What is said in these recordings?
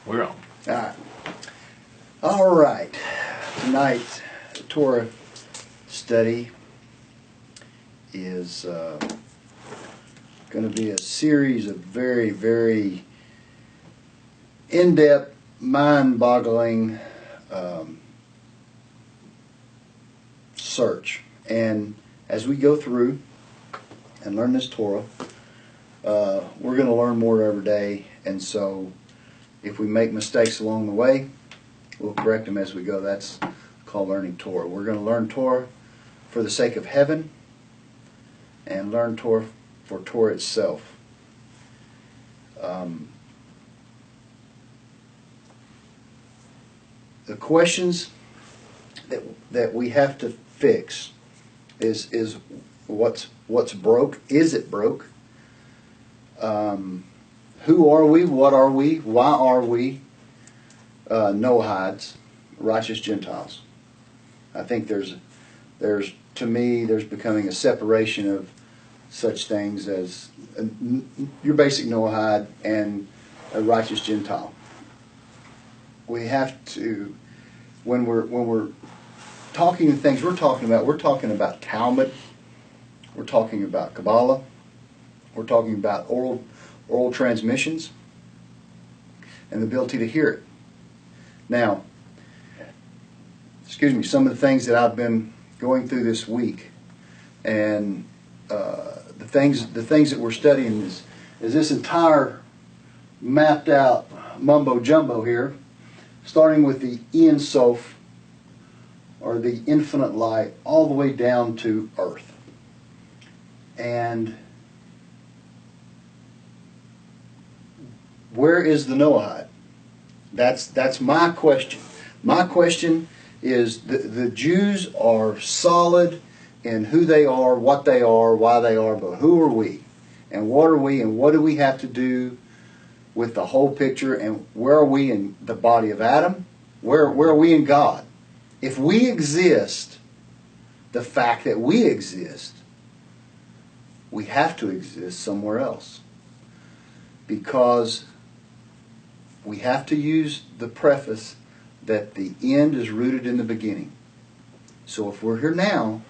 We're on. All right. All right. Tonight, the Torah study is going to be a series of very, very in-depth, mind-boggling search. And as we go through and learn this Torah, we're going to learn more every day. And so if we make mistakes along the way, we'll correct them as we go. That's called learning Torah. We're going to learn Torah for the sake of heaven and learn Torah for Torah itself. The questions that we have to fix is what's broke? Is it broke? Who are we? What are we? Why are we Noahides, righteous Gentiles? I think there's becoming a separation of such things as your basic Noahide and a righteous Gentile. We have to, when we're talking the things we're talking about Talmud, we're talking about Kabbalah, we're talking about oral transmissions, and the ability to hear it. Now, some of the things that I've been going through this week, and the things that we're studying is this entire mapped out mumbo jumbo here, starting with the Ein Sof, or the infinite light, all the way down to earth. And where is the Noahide? That's my question. My question is the Jews are solid in who they are, what they are, why they are, but who are we? And what are we? And what do we have to do with the whole picture? And where are we in the body of Adam? Where are we in God? If we exist, the fact that we exist, we have to exist somewhere else. Because we have to use the preface that the end is rooted in the beginning. So if we're here now,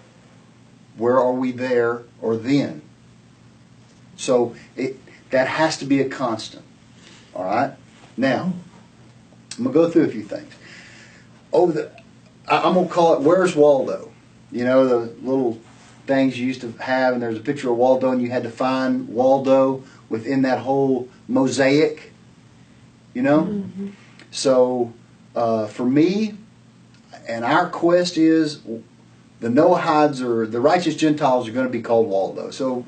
where are we there or then? So that has to be a constant. All right? Now, I'm going to go through a few things. I'm going to call it, where's Waldo? You know, the little things you used to have, and there's a picture of Waldo, and you had to find Waldo within that whole mosaic. You know? Mm-hmm. So, for me, and our quest is, the Noahides, or the righteous Gentiles, are going to be called Waldo. So,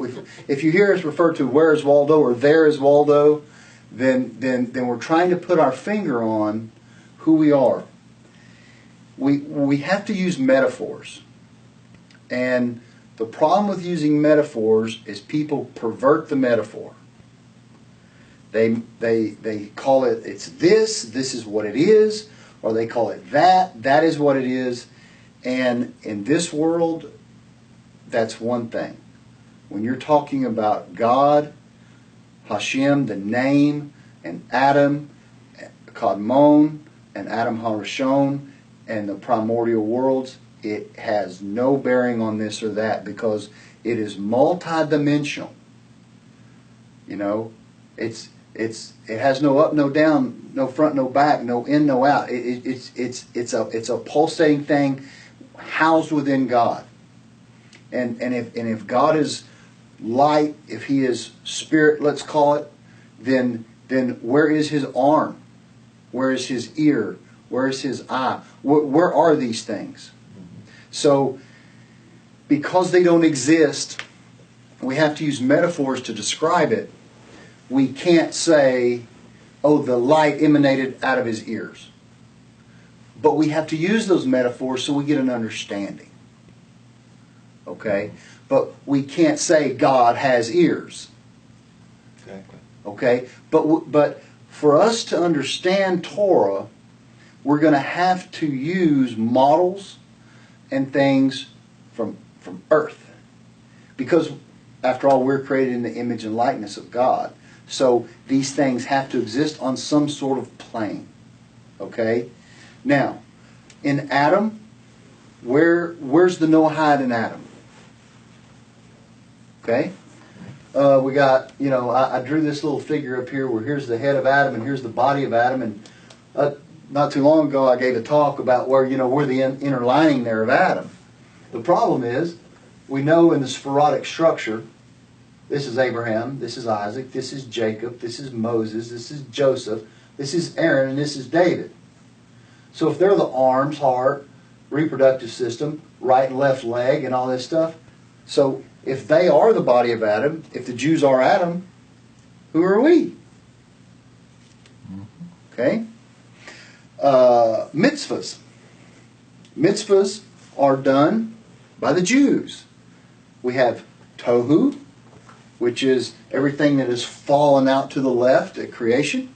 if you hear us refer to where is Waldo, or there is Waldo, then we're trying to put our finger on who we are. We have to use metaphors. And the problem with using metaphors is people pervert the metaphor. They call it, it's this is what it is, or they call it that is what it is. And in this world, that's one thing. When you're talking about God, Hashem, the name, and Adam, Kadmon, and Adam HaRishon, and the primordial worlds, it has no bearing on this or that, because it is multidimensional. You know, it has no up, no down, no front, no back, no in, no out. It's a pulsating thing housed within God. And if God is light, if He is spirit, let's call it, then where is His arm? Where is His ear? Where is His eye? Where are these things? So, because they don't exist, we have to use metaphors to describe it. We can't say, oh, the light emanated out of His ears. But we have to use those metaphors so we get an understanding. Okay? But we can't say God has ears. Exactly. Okay? But for us to understand Torah, we're going to have to use models and things from earth. Because, after all, we're created in the image and likeness of God. So these things have to exist on some sort of plane. Okay? Now, in Adam, where's the Noahide in Adam? Okay? We got, I drew this little figure up here where here's the head of Adam and here's the body of Adam. And not too long ago I gave a talk about where, we're the inner lining there of Adam. The problem is, we know in the sporadic structure, this is Abraham, this is Isaac, this is Jacob, this is Moses, this is Joseph, this is Aaron, and this is David. So if they're the arms, heart, reproductive system, right and left leg, and all this stuff, so if they are the body of Adam, if the Jews are Adam, who are we? Okay? Mitzvahs. Mitzvahs are done by the Jews. We have tohu, which is everything that has fallen out to the left at creation,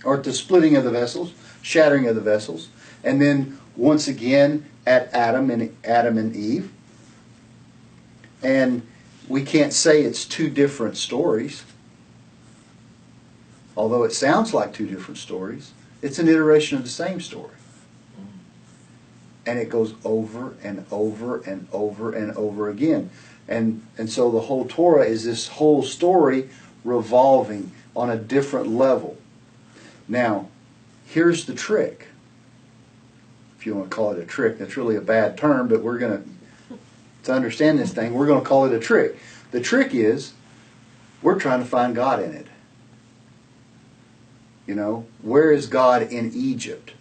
or at the splitting of the vessels, shattering of the vessels, and then once again at Adam and Eve. And we can't say it's two different stories, although it sounds like two different stories. It's an iteration of the same story. And it goes over and over and over and over again. And so the whole Torah is this whole story revolving on a different level. Now, here's the trick. If you want to call it a trick, that's really a bad term, but we're going to understand this thing, we're going to call it a trick. The trick is, we're trying to find God in it. Where is God in Egypt?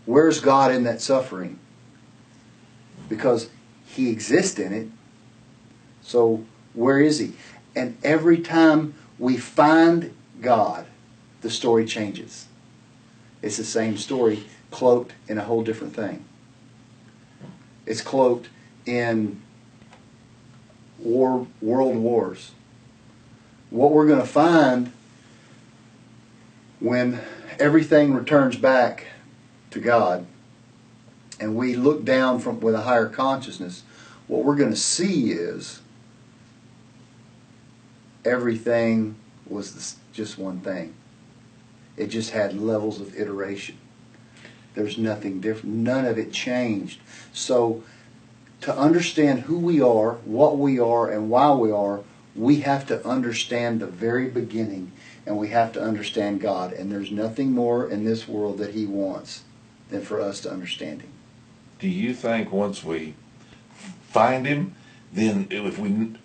Where's God in that suffering? Because He exists in it. So where is He? And every time we find God, the story changes. It's the same story cloaked in a whole different thing. It's cloaked in world wars. What we're going to find when everything returns back to God and we look down with a higher consciousness, what we're going to see is everything was just one thing. It just had levels of iteration. There's nothing different. None of it changed. So to understand who we are, what we are, and why we are, we have to understand the very beginning, and we have to understand God. And there's nothing more in this world that He wants than for us to understand Him. Do you think once we find Him, then if we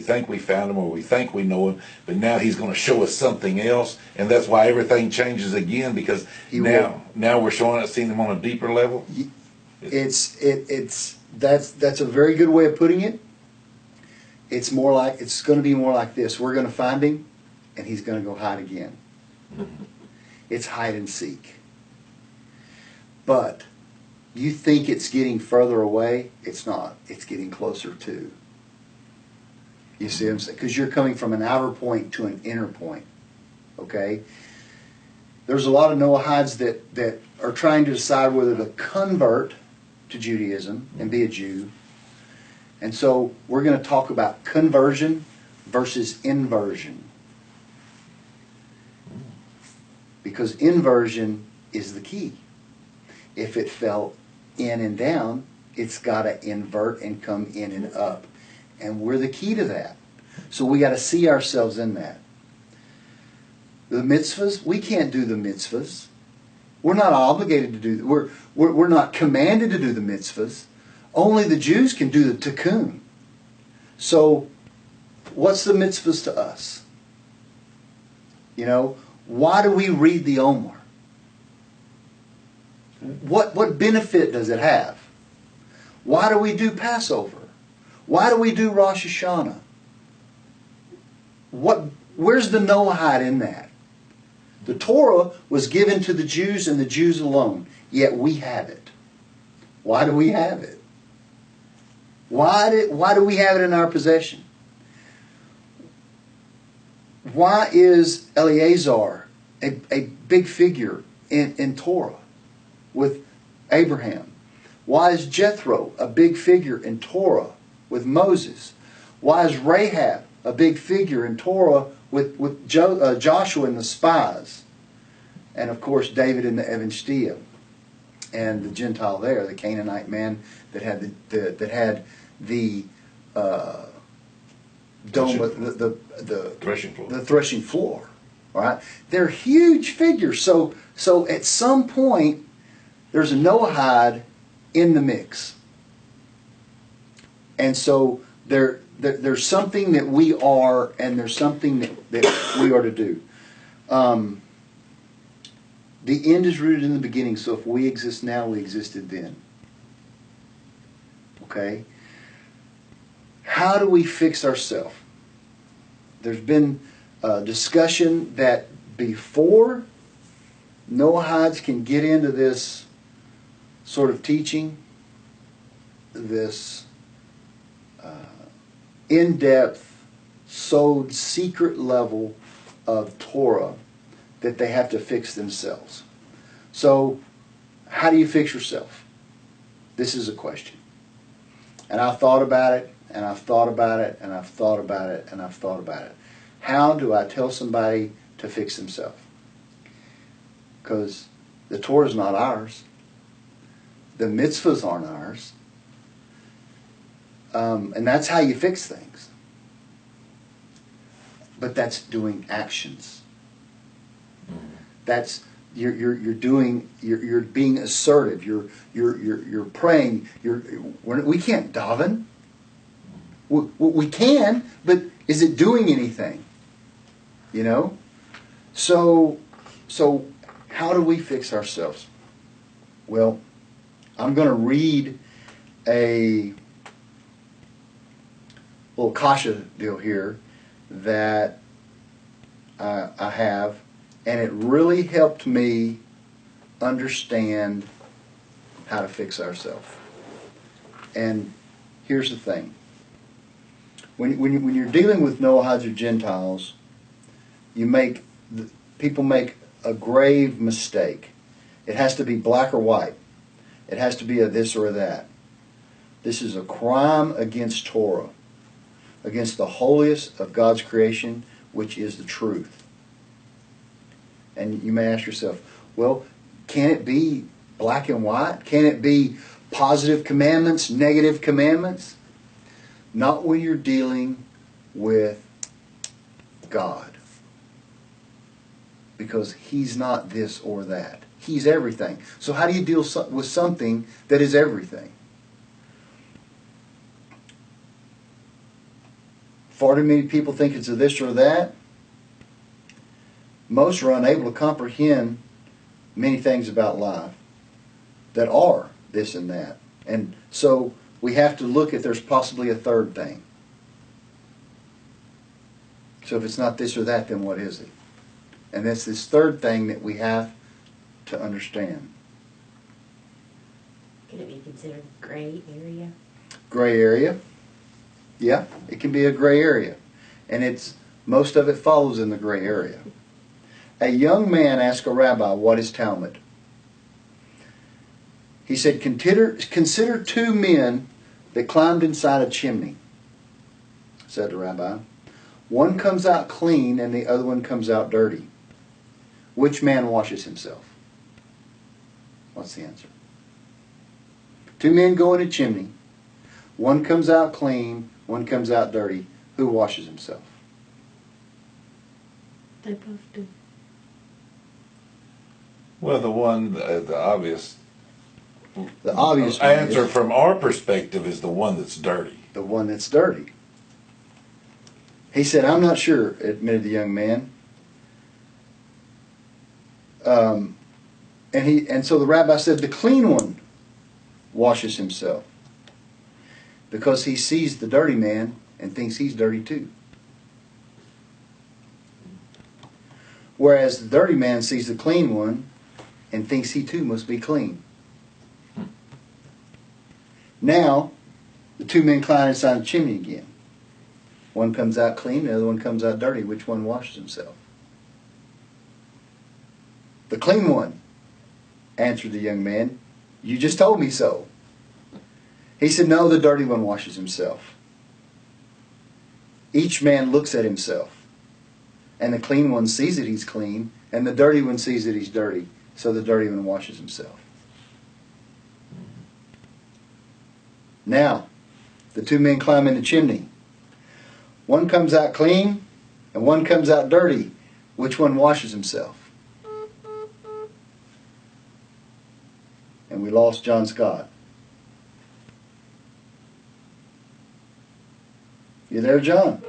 think we found Him or we think we know Him, but now He's going to show us something else, and that's why everything changes again, because now we're seeing Him on a deeper level? That's a very good way of putting it. It's going to be more like this. We're going to find Him, and He's going to go hide again. It's hide and seek. But you think it's getting further away? It's not. It's getting closer too. You see what I'm saying? Because you're coming from an outer point to an inner point. Okay? There's a lot of Noahides that are trying to decide whether to convert to Judaism and be a Jew. And so we're going to talk about conversion versus inversion. Because inversion is the key. If it fell in and down, it's got to invert and come in and up. And we're the key to that. So we got to see ourselves in that. The mitzvahs, we can't do the mitzvahs. We're not obligated to do. We're not commanded to do the mitzvahs. Only the Jews can do the tikkun. So, what's the mitzvahs to us? Why do we read the Omer? What benefit does it have? Why do we do Passover? Why do we do Rosh Hashanah? Where's the Noahide in that? The Torah was given to the Jews and the Jews alone, yet we have it. Why do we have it? Why do we have it in our possession? Why is Eleazar a big figure in Torah with Abraham? Why is Jethro a big figure in Torah with Moses? Why is Rahab a big figure in Torah with Joshua and the spies. And of course David and the Evanshtia. And the Gentile there, the Canaanite man that had the dome, the threshing floor. The threshing floor. All right, they're huge figures. So at some point, there's a Noahide in the mix, and so there's something that we are, and there's something that we are to do. The end is rooted in the beginning, so if we exist now, we existed then. Okay? How do we fix ourselves? There's been a discussion that before Noahides can get into this sort of teaching, this in-depth, sewed, secret level of Torah, that they have to fix themselves. So, how do you fix yourself? This is a question. And I've thought about it, and I've thought about it, and I've thought about it, and I've thought about it. How do I tell somebody to fix themselves? Because the Torah is not ours. The mitzvahs aren't ours. And that's how you fix things. But that's doing actions. That's you're being assertive. You're praying. We can't daven. We can, but is it doing anything? You know. So how do we fix ourselves? Well, I'm going to read a little kasha deal here that I have. And it really helped me understand how to fix ourselves. And here's the thing. When you're dealing with Noahides or Gentiles, people make a grave mistake. It has to be black or white. It has to be a this or a that. This is a crime against Torah, against the holiest of God's creation, which is the truth. And you may ask yourself, well, can it be black and white? Can it be positive commandments, negative commandments? Not when you're dealing with God. Because He's not this or that. He's everything. So how do you deal with something that is everything? Far too many people think it's a this or that. Most are unable to comprehend many things about life that are this and that. And so we have to look if there's possibly a third thing. So if it's not this or that, then what is it? And that's this third thing that we have to understand. Can it be considered gray area? Gray area. Yeah, it can be a gray area. And most of it falls in the gray area. A young man asked a rabbi, what is Talmud? He said, consider two men that climbed inside a chimney, said the rabbi. One comes out clean and the other one comes out dirty. Which man washes himself? What's the answer? Two men go in a chimney. One comes out clean, one comes out dirty. Who washes himself? They both do. Well, the obvious answer is, from our perspective is the one that's dirty. The one that's dirty. He said, I'm not sure, admitted the young man. And so the rabbi said, the clean one washes himself. Because he sees the dirty man and thinks he's dirty too. Whereas the dirty man sees the clean one and thinks he too must be clean. Now, the two men climb inside the chimney again. One comes out clean, the other one comes out dirty. Which one washes himself? The clean one, answered the young man. You just told me so. He said, no, the dirty one washes himself. Each man looks at himself. And the clean one sees that he's clean, and the dirty one sees that he's dirty. So the dirty one washes himself. Now, the two men climb in the chimney. One comes out clean, and one comes out dirty. Which one washes himself? And we lost John Scott. You there, John?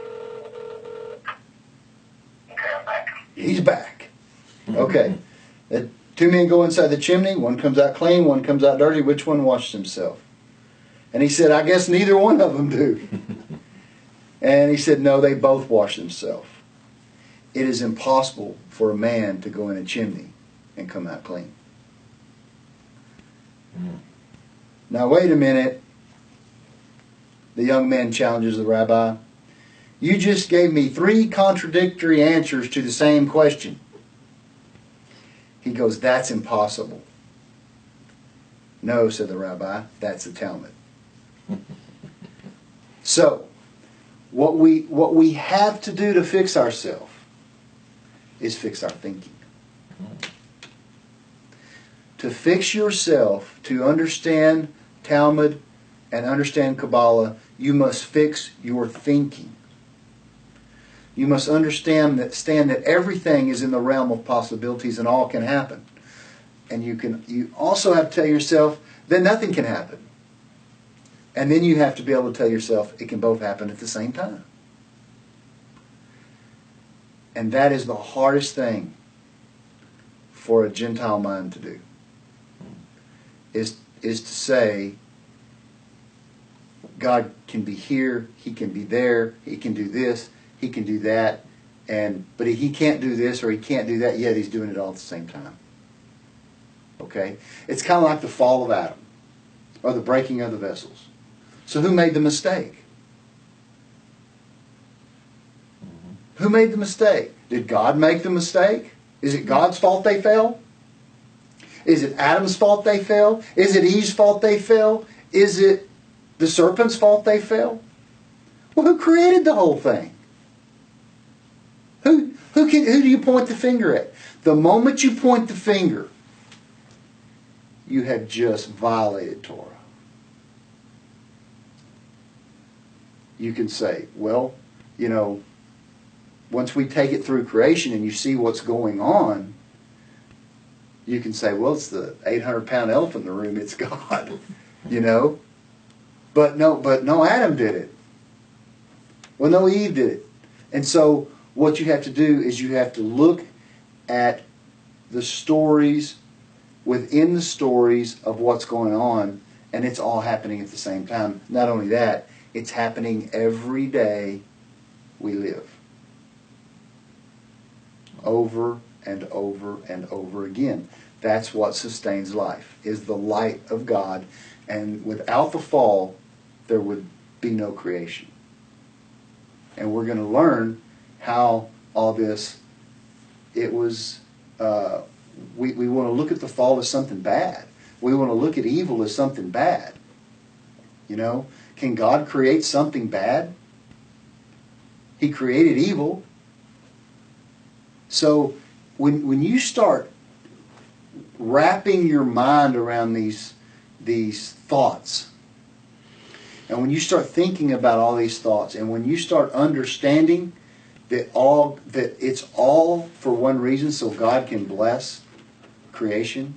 He's back. Okay. The two men go inside the chimney. One comes out clean, one comes out dirty. Which one washes himself? And he said, I guess neither one of them do. And he said, no, they both wash themselves. It is impossible for a man to go in a chimney and come out clean. Now, wait a minute. The young man challenges the rabbi. You just gave me 3 contradictory answers to the same question. He goes, that's impossible. No, said the rabbi, that's the Talmud. So, what we have to do to fix ourselves is fix our thinking. To fix yourself, to understand Talmud and understand Kabbalah, you must fix your thinking. You must understand that everything is in the realm of possibilities and all can happen. And you also have to tell yourself that nothing can happen. And then you have to be able to tell yourself it can both happen at the same time. And that is the hardest thing for a Gentile mind to do. Is to say, God can be here, He can be there, He can do this, He can do that, but He can't do this or He can't do that, yet He's doing it all at the same time. Okay? It's kind of like the fall of Adam, or the breaking of the vessels. So who made the mistake? Who made the mistake? Did God make the mistake? Is it God's fault they fell? Is it Adam's fault they fell? Is it Eve's fault they fell? Is it the serpent's fault they fell? Well, who created the whole thing? Who do you point the finger at? The moment you point the finger, you have just violated Torah. You can say, well, once we take it through creation and you see what's going on, you can say, well, it's the 800-pound elephant in the room, it's God. But no, Adam did it. Well, no, Eve did it. And so what you have to do is you have to look at the stories within the stories of what's going on, and it's all happening at the same time. Not only that, it's happening every day we live. Over and over and over again. That's what sustains life, is the light of God. And without the fall, there would be no creation. And we're going to learn how all this, it was, we want to look at the fall as something bad. We want to look at evil as something bad. Can God create something bad? He created evil. So when you start wrapping your mind around these thoughts, and when you start thinking about all these thoughts, and when you start understanding that it's all for one reason, so God can bless creation,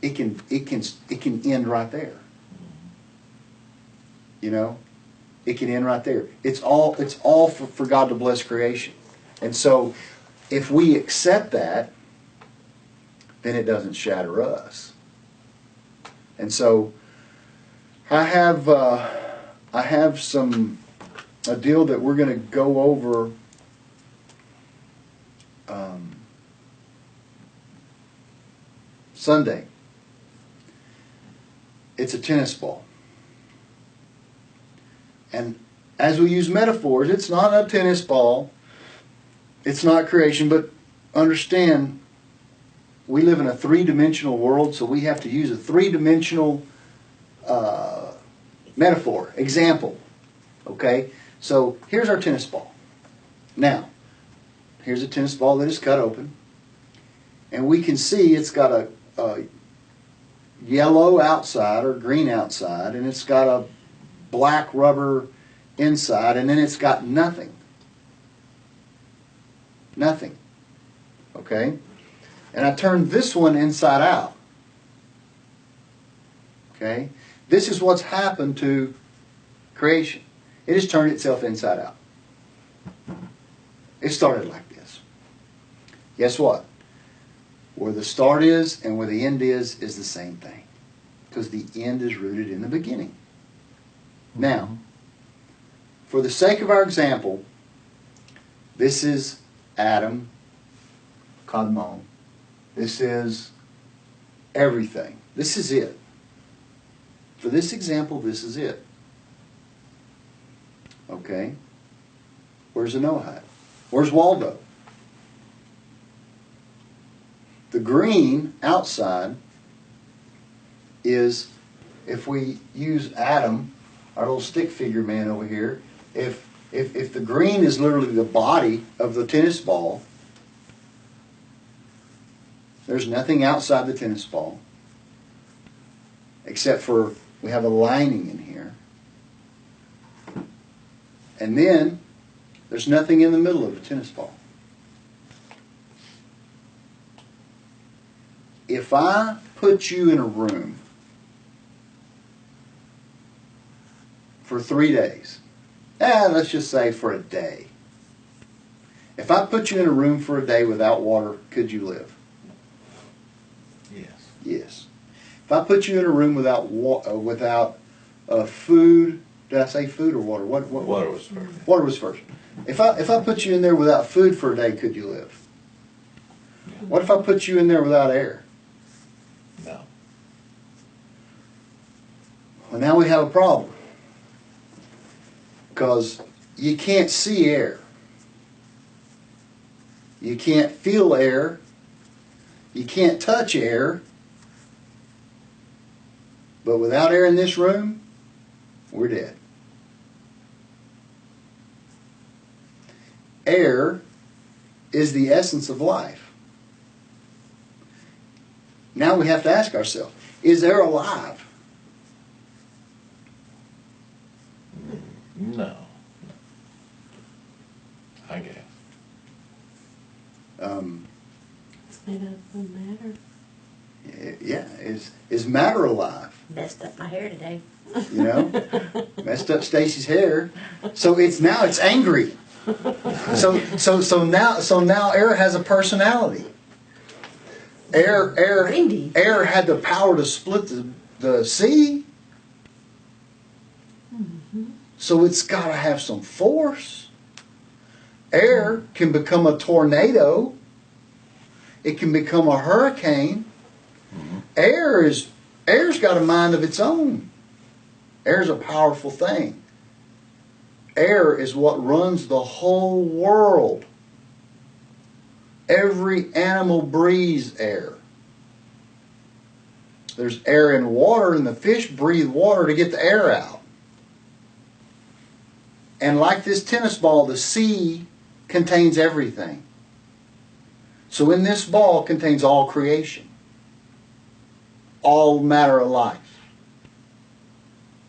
it can end right there. It can end right there. It's all for God to bless creation. And so if we accept that, then it doesn't shatter us. And so I have a deal that we're going to go over Sunday. It's a tennis ball. And as we use metaphors, it's not a tennis ball. It's not creation, but understand we live in a 3-dimensional world, so we have to use a 3-dimensional metaphor, example. Okay? So here's our tennis ball. Now, here's a tennis ball that is cut open. And we can see it's got a yellow outside or green outside, and it's got a black rubber inside, and then it's got nothing. Nothing. Okay? And I turned this one inside out. Okay? This is what's happened to creation. It has turned itself inside out. It started like this. Guess what? Where the start is and where the end is the same thing. Because the end is rooted in the beginning. Now, for the sake of our example, this is Adam, Kadmon. This is everything. This is it. For this example, this is it. Okay? Where's the Noahide? Where's Waldo? The green outside is, if we use Adam, our little stick figure man over here, if the green is literally the body of the tennis ball, there's nothing outside the tennis ball except for we have a lining in here. And then there's nothing in the middle of the tennis ball. If I put you in a room for 3 days, let's just say for a day. If I put you in a room for a day without water, could you live? Yes. Yes. If I put you in a room without food, did I say food or water? What? Water was first. Water was first. If I put you in there without food for a day, could you live? Yeah. What if I put you in there without air? No. Well, now we have a problem. Because you can't see air. You can't feel air. You can't touch air. But without air in this room, we're dead. Air is the essence of life. Now we have to ask ourselves, is air alive? No. I guess. It's made up of matter. Yeah, is matter alive? Messed up my hair today. You know, messed up Stacy's hair. So it's angry. So now air has a personality. Windy. Air had the power to split the sea. So it's got to have some force. Air can become a tornado. It can become a hurricane. Air's got a mind of its own. Air's a powerful thing. Air is what runs the whole world. Every animal breathes air. There's air in water, and the fish breathe water to get the air out. And like this tennis ball, the sea contains everything. So in this ball contains all creation. All matter of life.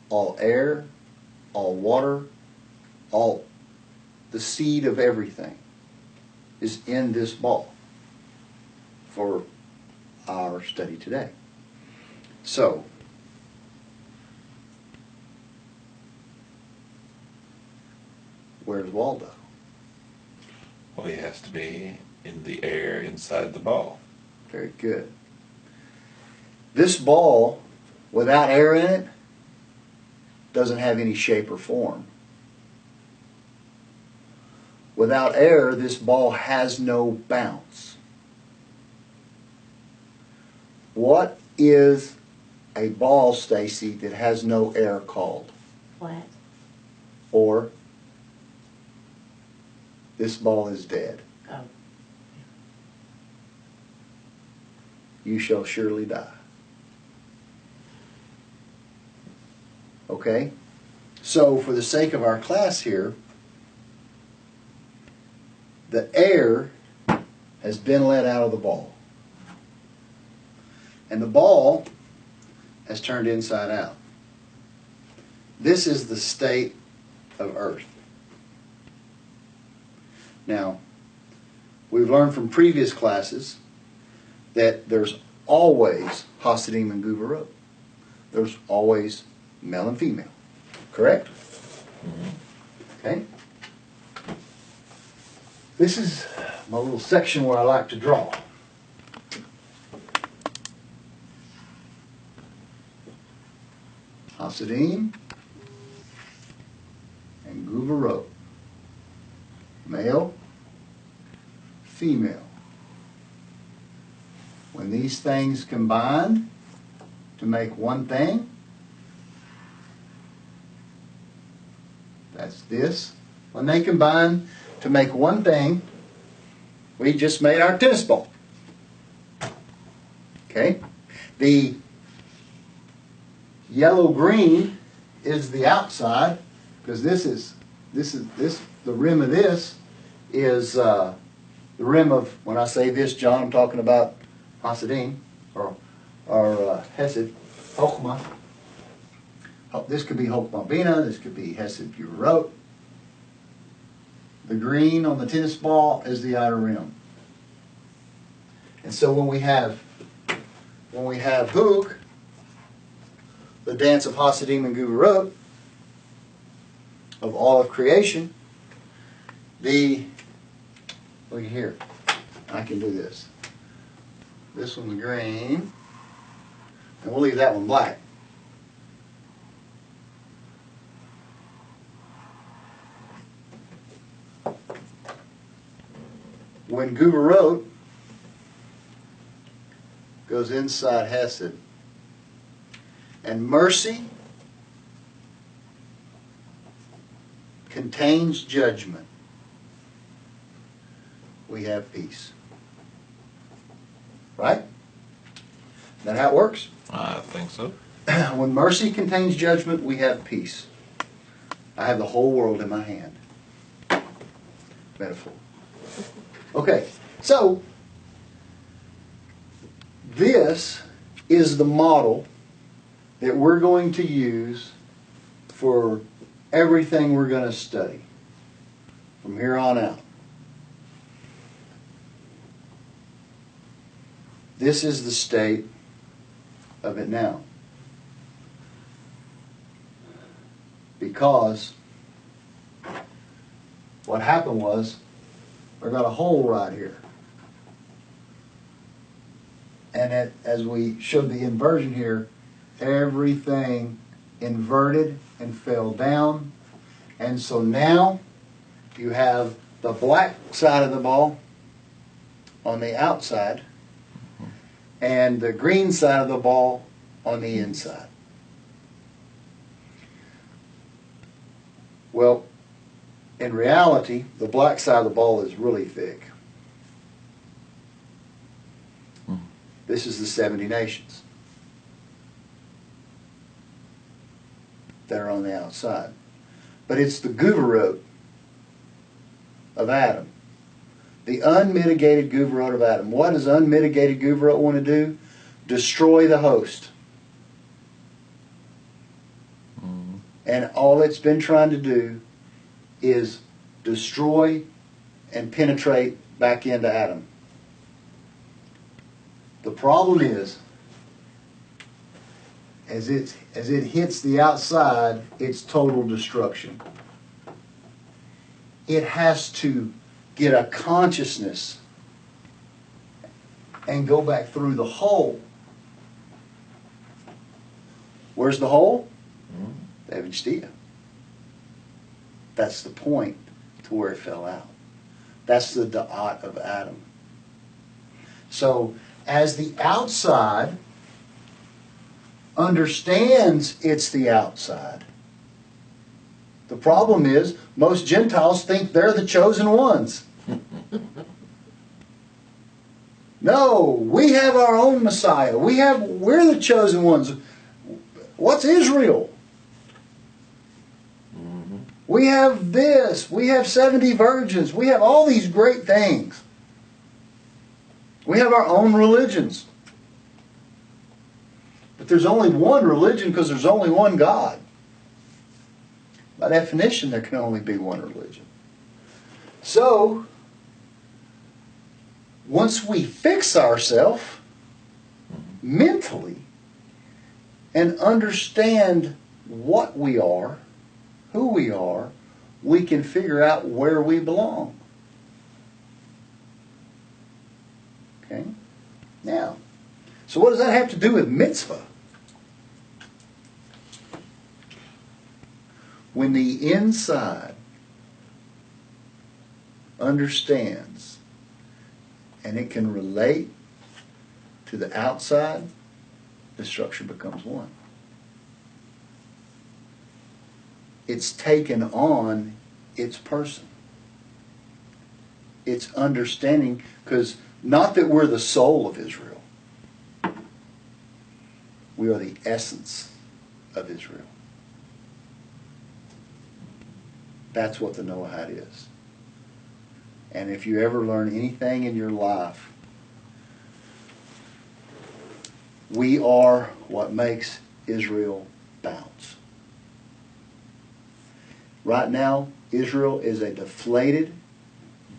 All air, all water, all the seed of everything is in this ball for our study today. So, where's Waldo? Well, he has to be in the air inside the ball. Very good. This ball, without air in it, doesn't have any shape or form. Without air, this ball has no bounce. What is a ball, Stacy, that has no air called? Flat. Or this ball is dead. Oh. You shall surely die. Okay? So for the sake of our class here, the air has been let out of the ball. And the ball has turned inside out. This is the state of Earth. Now, we've learned from previous classes that there's always Hasidim and Guvarot. There's always male and female. Correct? Okay. This is my little section where I like to draw. Hasidim and Guvarot. Male, female. When these things combine to make one thing, that's this. When they combine to make one thing, we just made our tennis ball. Okay? The yellow-green is the outside, because the rim of this is the rim of, when I say this, John, I'm talking about Hasidim, or Hesed, Chokhmah. This could be Chokhmah Bina, this could be Hesed Guvarot. The green on the tennis ball is the outer rim. And so when we have Huk, the dance of Hasidim and Guvarot, of all of creation, look here, I can do this. This one's green, and we'll leave that one black. When Guvarot goes inside Hesed, and mercy contains judgment, we have peace. Right? Is that how it works? I think so. When mercy contains judgment, we have peace. I have the whole world in my hand. Metaphor. Okay, so this is the model that we're going to use for everything we're going to study from here on out. This is the state of it now. Because what happened was, I got a hole right here. And as we showed the inversion here, everything inverted and fell down. And so now you have the black side of the ball on the outside and the green side of the ball on the inside. Well, in reality, the black side of the ball is really thick. This is the 70 nations that are on the outside. But it's the Guvarot of Adam. The unmitigated Guvarot of Adam. What does unmitigated Guvarot want to do? Destroy the host. And all it's been trying to do is destroy and penetrate back into Adam. The problem is, as it hits the outside, it's total destruction. It has to get a consciousness and go back through the hole. Where's the hole? The Evangelia. That's the point to where it fell out. That's the da'at of Adam. So, as the outside understands it's the outside, the problem is most Gentiles think they're the chosen ones. No, we have our own Messiah. We're the chosen ones. What's Israel? We have this. We have 70 virgins. We have all these great things. We have our own religions. But there's only one religion because there's only one God. By definition, there can only be one religion. So, once we fix ourselves mentally and understand what we are, who we are, we can figure out where we belong. Okay? Now, so what does that have to do with mitzvah? When the inside understands and it can relate to the outside, the structure becomes one. It's taken on its person. It's understanding, because not that we're the soul of Israel. We are the essence of Israel. That's what the Noahide is. And if you ever learn anything in your life, we are what makes Israel bounce. Right now, Israel is a deflated,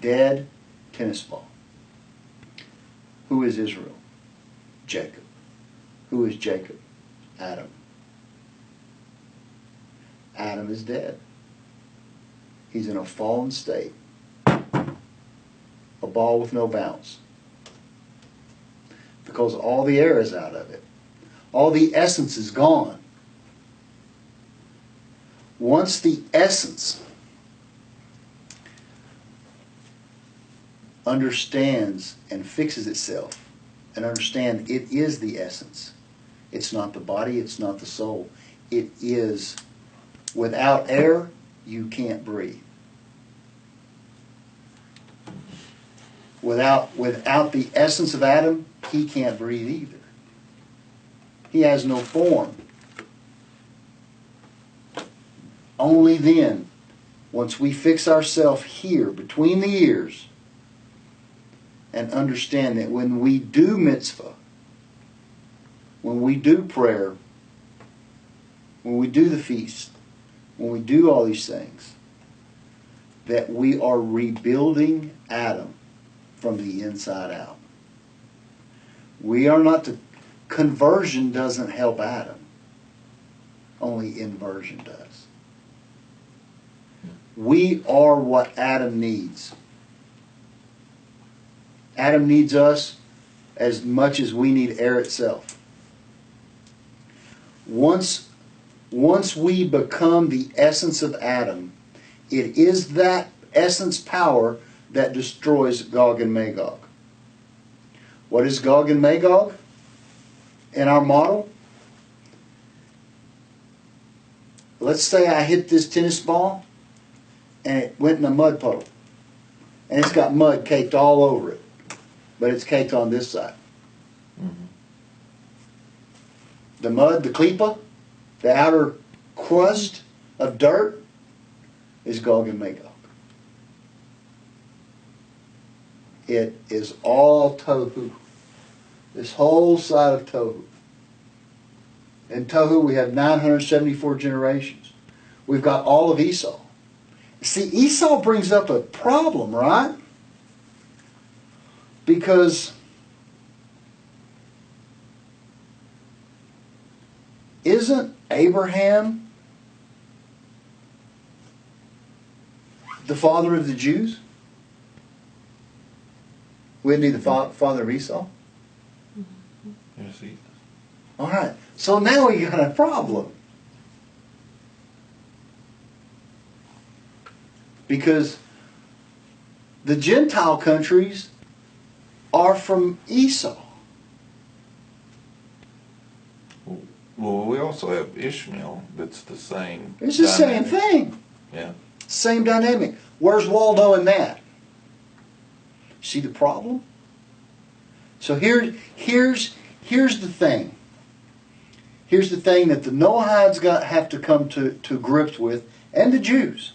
dead tennis ball. Who is Israel? Jacob. Who is Jacob? Adam. Adam is dead. He's in a fallen state. A ball with no bounce. Because all the air is out of it. All the essence is gone. Once the essence understands and fixes itself, and understand it is the essence. It's not the body, it's not the soul. It is, without air, you can't breathe. Without the essence of Adam, he can't breathe either. He has no form. Only then, once we fix ourselves here, between the ears, and understand that when we do mitzvah, when we do prayer, when we do the feast, when we do all these things, that we are rebuilding Adam from the inside out. We are not the... Conversion doesn't help Adam. Only inversion does. We are what Adam needs. Adam needs us as much as we need air itself. Once we become the essence of Adam, it is that essence power that destroys Gog and Magog. What is Gog and Magog in our model? Let's say I hit this tennis ball and it went in a mud puddle. And it's got mud caked all over it. But it's caked on this side. Mm-hmm. The mud, the klipa, the outer crust of dirt is Gog and Magog. It is all tohu. This whole side of tohu. In tohu we have 974 generations. We've got all of Esau. See, Esau brings up a problem, right? Because isn't Abraham the father of the Jews? Wouldn't he the father of Esau? Yes, he is. All right. So now we got a problem. Because the Gentile countries are from Esau. Well, we also have Ishmael that's the same. It's the same thing. Yeah. Same dynamic. Where's Waldo in that? See the problem? So here's the thing. Here's the thing that the Noahides have to come to grips with, and the Jews.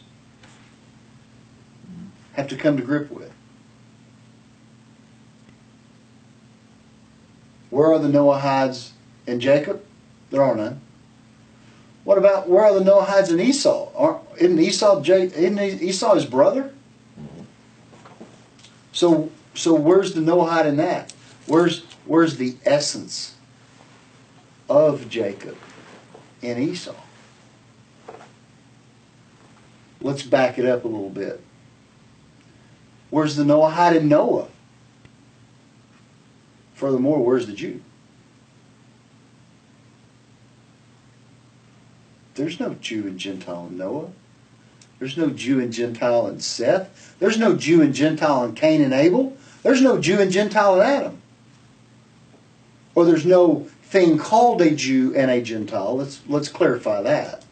have to come to grip with. Where are the Noahides in Jacob? There are none. What about, where are the Noahides in Esau? Isn't Esau his brother? So where's the Noahide in that? Where's the essence of Jacob in Esau? Let's back it up a little bit. Where's the Noahide in Noah? Furthermore, where's the Jew? There's no Jew and Gentile in Noah. There's no Jew and Gentile in Seth. There's no Jew and Gentile in Cain and Abel. There's no Jew and Gentile in Adam. Or there's no thing called a Jew and a Gentile. Let's clarify that.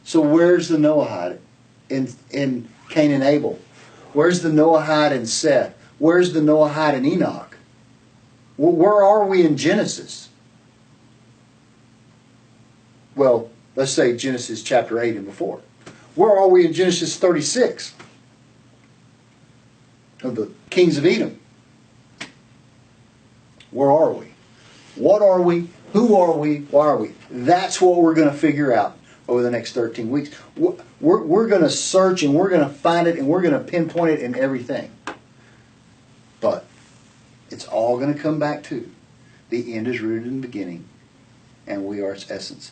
So where's the Noahide in Cain and Abel? Where's the Noahide in Seth? Where's the Noahide in Enoch? Where are we in Genesis? Well, let's say Genesis chapter 8 and before. Where are we in Genesis 36? Of the kings of Edom. Where are we? What are we? Who are we? Why are we? That's what we're going to figure out over the next 13 weeks. We're going to search and we're going to find it and we're going to pinpoint it in everything. But it's all going to come back to the end is rooted in the beginning and we are its essence.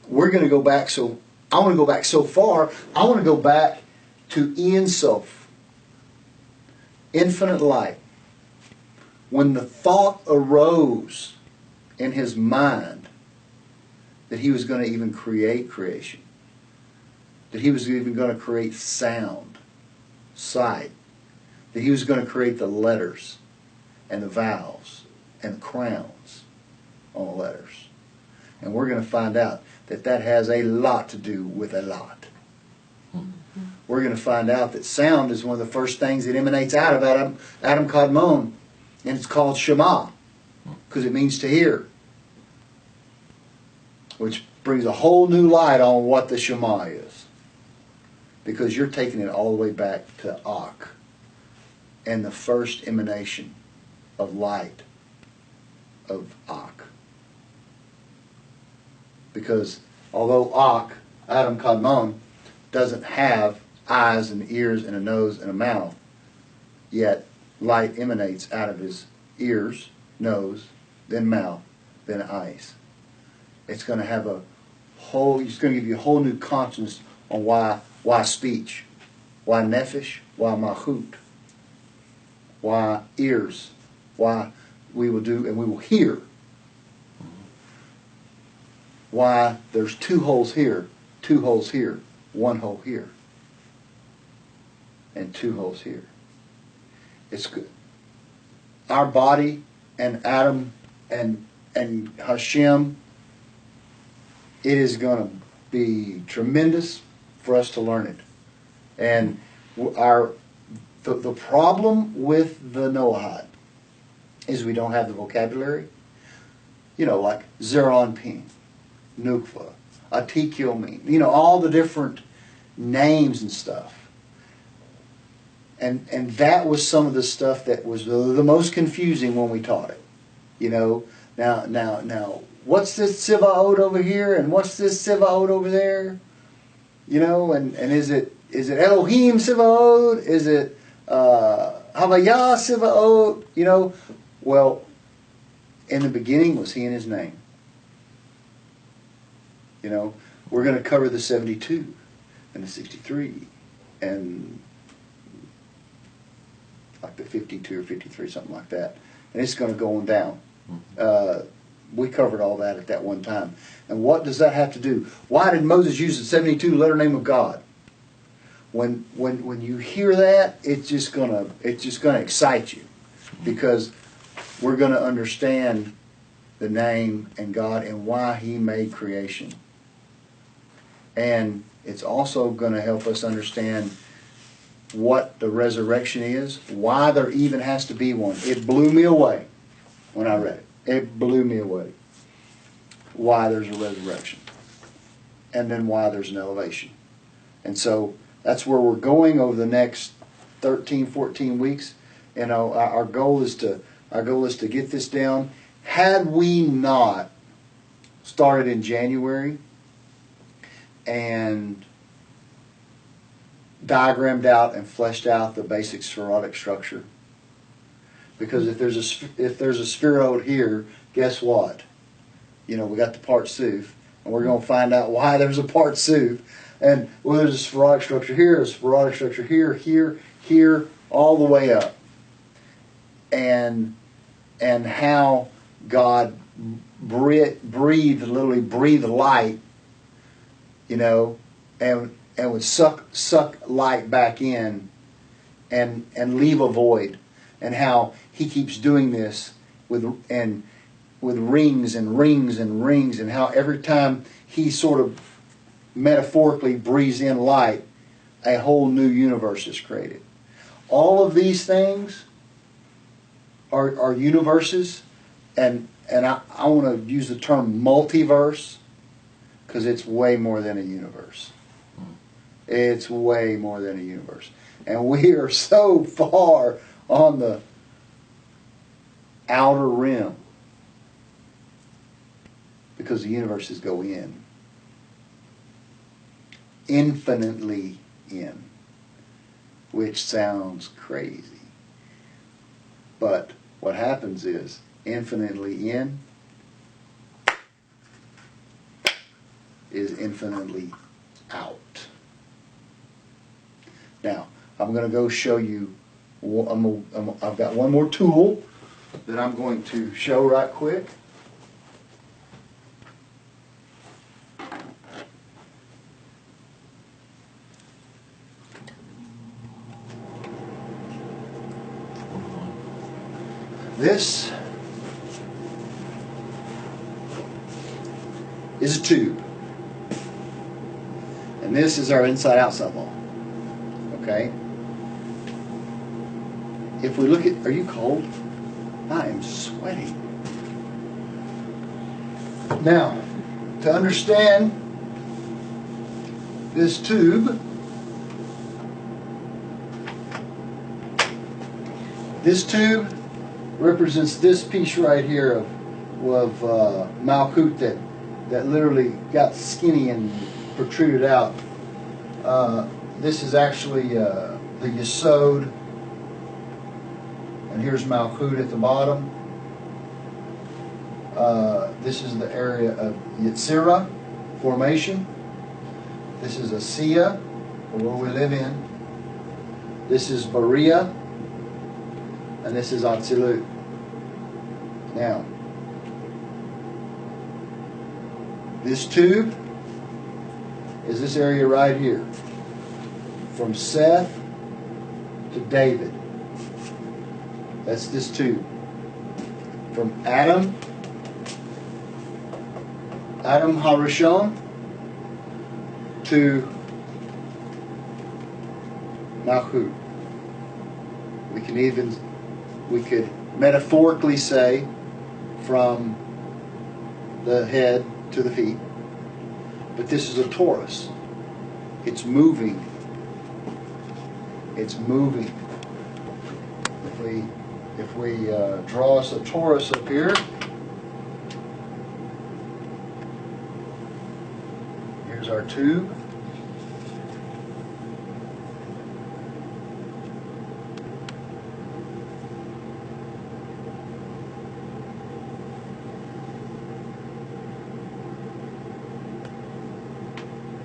We're going to go back, so I want to go back so far. I want to go back to Ein Sof, infinite light. When the thought arose in his mind that he was going to even create creation, that he was even going to create sound, sight, that he was going to create the letters and the vowels and the crowns on the letters. And we're going to find out that has a lot to do with a lot. We're going to find out that sound is one of the first things that emanates out of Adam Kadmon, and it's called Shema, because it means to hear. Which brings a whole new light on what the Shema is. Because you're taking it all the way back to Ak, and the first emanation of light of Ak. Because although Ak, Adam Kadmon, doesn't have eyes and ears and a nose and a mouth, yet light emanates out of his ears, nose, then mouth, then eyes. It's going to have it's going to give you a whole new consciousness on why speech, why nephesh, why mahut, why ears, why we will do and we will hear. Why there's 2 holes here, 2 holes here, 1 hole here, and 2 holes here. It's good. Our body and Adam and Hashem, it is going to be tremendous for us to learn it. And the problem with the Noahide is we don't have the vocabulary. You know, like Zeron-Pin, Nukva, Atikyomin, all the different names and stuff. And that was some of the stuff that was the most confusing when we taught it. Now, what's this Sivaot over here and what's this Sivaot over there? And is it Elohim Sivaot? Is it Havayah Sivaot? Well, in the beginning was He and His name. We're going to cover the 72 and the 63 and like the 52 or 53, something like that. And it's going to go on down. We covered all that at that one time. And what does that have to do? Why did Moses use the 72 letter name of God? When you hear that, it's just gonna excite you, because we're going to understand the name and God and why He made creation. And it's also going to help us understand what the resurrection is, why there even has to be one. It blew me away when I read it. It blew me away. Why there's a resurrection. And then why there's an elevation. And so That's where we're going over the next 13, 14 weeks. You know, our goal is to get this down. Had we not started in January and diagrammed out and fleshed out the basic spheroid structure, because if there's a spheroid here, guess what? You know, we got the part Suf, and we're going to find out why there's a part Suf. And well, there's a spheroid structure here, a spheroid structure here, here, all the way up. And how God literally breathed light, you know, and would suck light back in and leave a void. And how he keeps doing this with rings and rings and rings, and how every time he sort of metaphorically breathes in light, a whole new universe is created. All of these things are universes, and I want to use the term multiverse because it's way more than a universe. It's way more than a universe. And we are so far on the outer rim because the universes go in. Infinitely in. Which sounds crazy. But what happens is, infinitely in is infinitely out. Now, I'm going to go show you, I've got one more tool that I'm going to show right quick. This is a tube. And this is our inside-outside law. Okay? If we look at, are you cold? I am sweating. Now, to understand this tube, represents this piece right here of Malkut that literally got skinny and protruded out. This is actually the Yesod, and here's Malkut at the bottom. This is the area of Yetzirah formation. This is Asiya, where we live in. This is Bariah, and this is Atzilut. Now, this tube is this area right here, from Seth to David. That's this tube. From Adam Harishon to Malchut. We could metaphorically say from the head to the feet. But this is a torus. It's moving. It's moving. If we draw us a torus up here, here's our tube.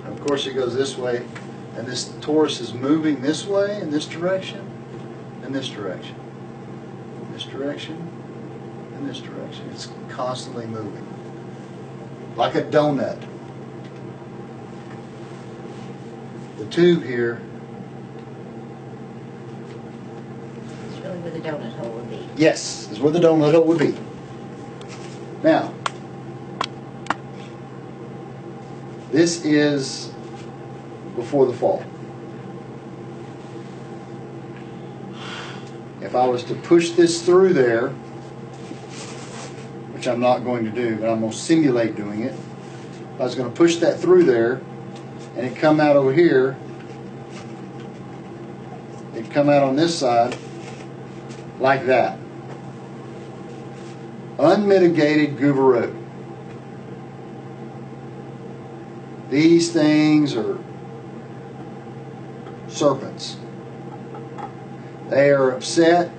Of course, it goes this way, and this torus is moving this way, in this direction, and this direction, this direction, and this direction. It's constantly moving, like a donut. The tube here It's really where the donut hole would be. yes, is where the donut hole would be. Now, this is before the fall. If I was to push this through there, which I'm not going to do, but I'm going to simulate doing it. If I was going to push that through there and it come out over here, It'd come out on this side like that. Unmitigated guru. These things are serpents. They are upset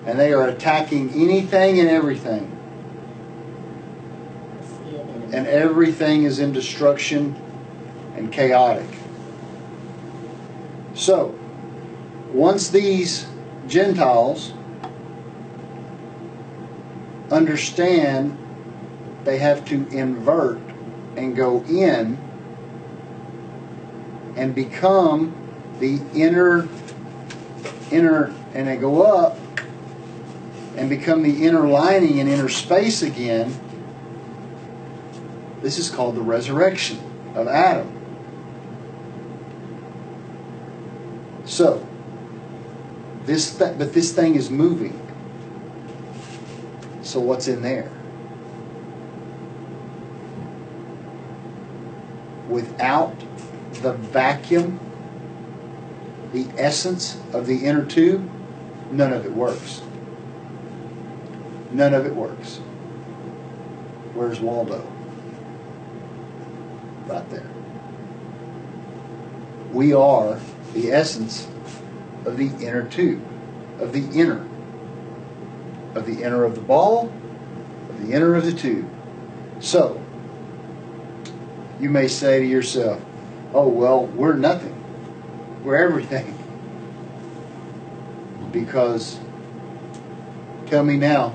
and they are attacking anything and everything. And everything is in destruction and chaotic. So, once these Gentiles understand they have to invert and go in and become the inner, and they go up and become the inner lining and inner space again. This is called the resurrection of Adam. So, but this thing is moving. So what's in there? Without the vacuum, the essence of the inner tube, none of it works. None of it works. Where's Waldo? Right there. We are the essence of the inner tube, of the inner of the ball, of the inner of the tube. So, you may say to yourself, oh, well, we're nothing. We're everything. Because, tell me now,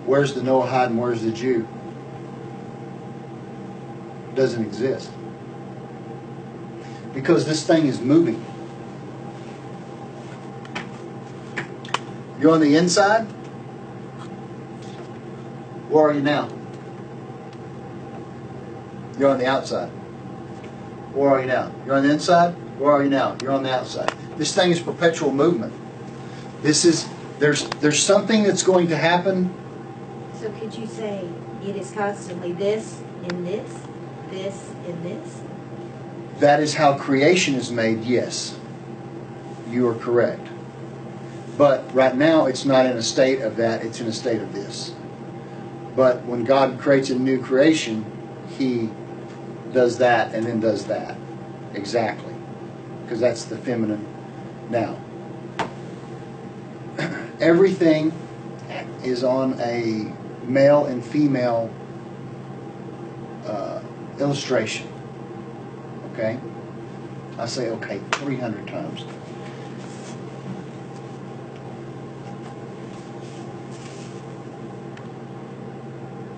where's the Noahide and where's the Jew? It doesn't exist. Because this thing is moving. You're on the inside? Where are you now? You're on the outside. Where are you now? You're on the inside? Where are you now? You're on the outside. This thing is perpetual movement. There's something that's going to happen. So could you say it is constantly this and this and this? That is how creation is made, yes. You are correct. But right now it's not in a state of that, it's in a state of this. But when God creates a new creation, He does that and then does that. Exactly. Because that's the feminine. Now, everything is on a male and female illustration. Okay? I say okay 300 times.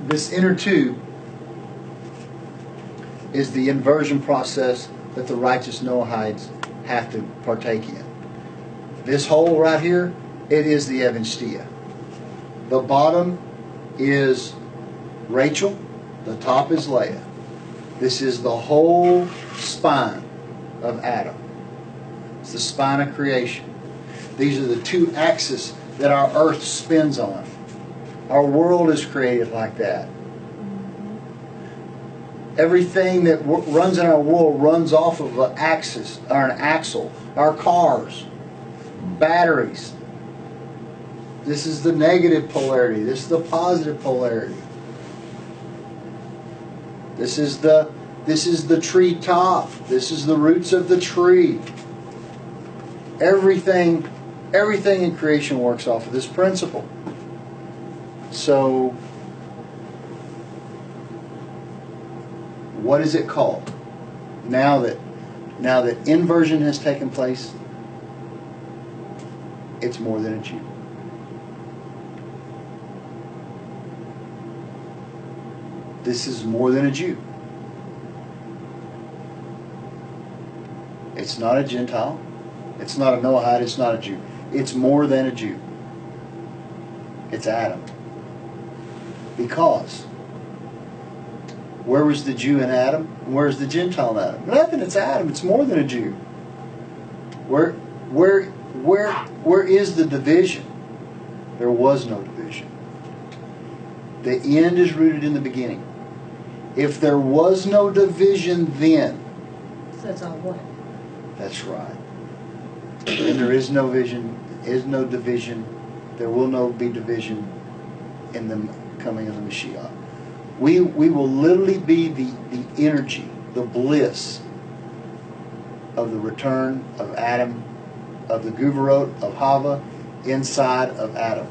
This inner tube is the inversion process that the righteous Noahides have to partake in. This hole right here, it is the Evanstia. The bottom is Rachel, the top is Leah. This is the whole spine of Adam. It's the spine of creation. These are the two axes that our earth spins on. Our world is created like that. Everything that runs in our world runs off of an axis or an axle. Our cars, batteries. This is the negative polarity. This is the positive polarity. This is the tree top. This is the roots of the tree. Everything in creation works off of this principle. So, what is it called? Now that inversion has taken place, it's more than a Jew. This is more than a Jew. It's not a Gentile. It's not a Noahide. It's not a Jew. It's more than a Jew. It's Adam. Because where was the Jew in Adam? And where's the Gentile in Adam? Nothing. It's Adam. It's more than a Jew. Where is the division? There was no division. The end is rooted in the beginning. If there was no division then, So it's all one. that's right. And there is no vision, is no division. There will no be division in the coming of the Mashiach. We will literally be the energy, the bliss of the return of Adam, of the Guvarot of Hava inside of Adam.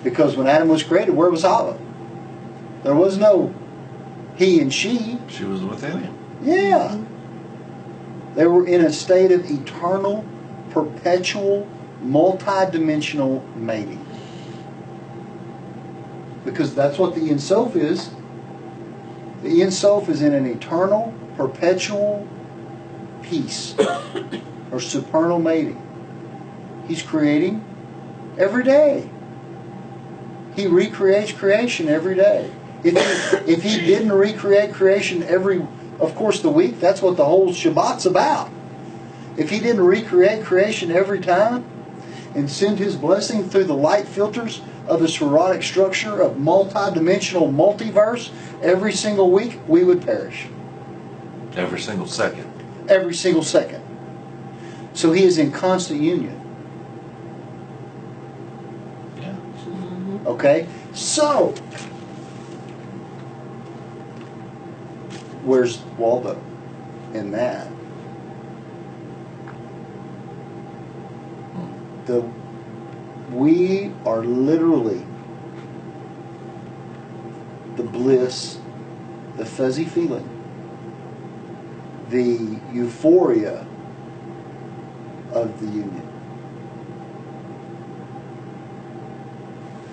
Because when Adam was created, where was Hava? There was no he and she. She was within him. Yeah. They were in a state of eternal, perpetual, multi-dimensional mating. Because that's what the Ein Sof is. The Ein Sof is in an eternal, perpetual peace or supernal mating. He's creating every day. He recreates creation every day. If he didn't recreate creation every, of course, the week, that's what the whole Shabbat's about. If he didn't recreate creation every time and send his blessing through the light filters of the spherotic structure of multi-dimensional multiverse every single week, we would perish. Every single second. Every single second. So he is in constant union. Yeah. Okay? So, where's Waldo in that? We are literally the bliss, the fuzzy feeling, the euphoria of the union.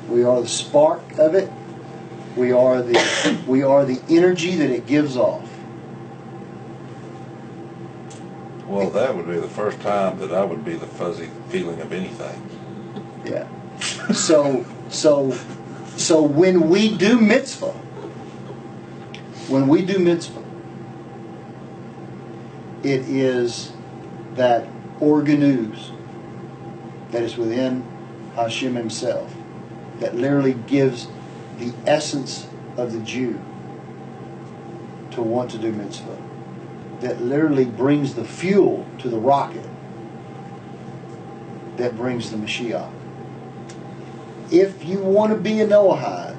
We are the spark of it. We are the energy that it gives off. Well, that would be the first time that I would be the fuzzy feeling of anything. Yeah. So when we do mitzvah, it is that organuz that is within Hashem himself that literally gives the essence of the Jew to want to do mitzvah. That literally brings the fuel to the rocket that brings the Mashiach. If you want to be a Noahide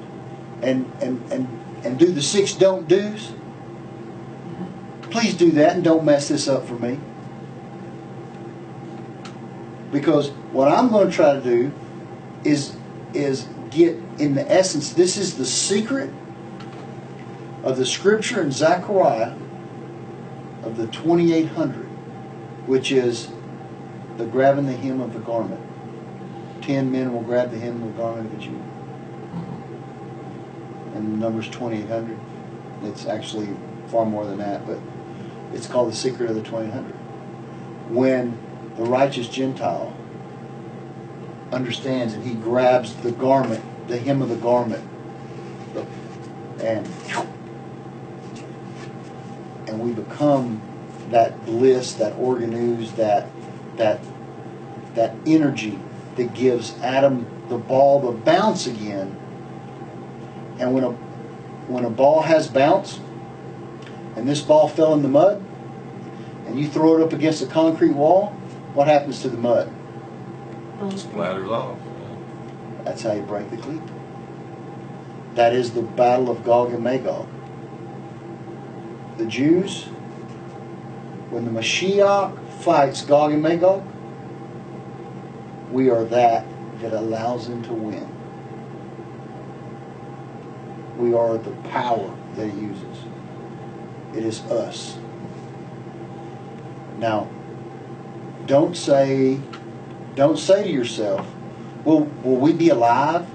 and do the 6 don't do's, please do that and don't mess this up for me. Because what I'm going to try to do is get in the essence, this is the secret of the scripture in Zechariah of the 2800, which is the grabbing the hem of the garment. 10 men will grab the hem of the garment of a Jew. And Numbers 2800. It's actually far more than that, but it's called the secret of the 2800. When the righteous Gentile understands and he grabs the garment, the hem of the garment, and we become that bliss, that organuz, that energy that gives Adam the ball to bounce again. And when a ball has bounce, and this ball fell in the mud, and you throw it up against a concrete wall, what happens to the mud? Splatters off. That's how you break the cleat. That is the battle of Gog and Magog. The Jews, when the Mashiach fights Gog and Magog, we are that allows him to win. We are the power that he uses. It is us. Now, don't say to yourself, will we be alive?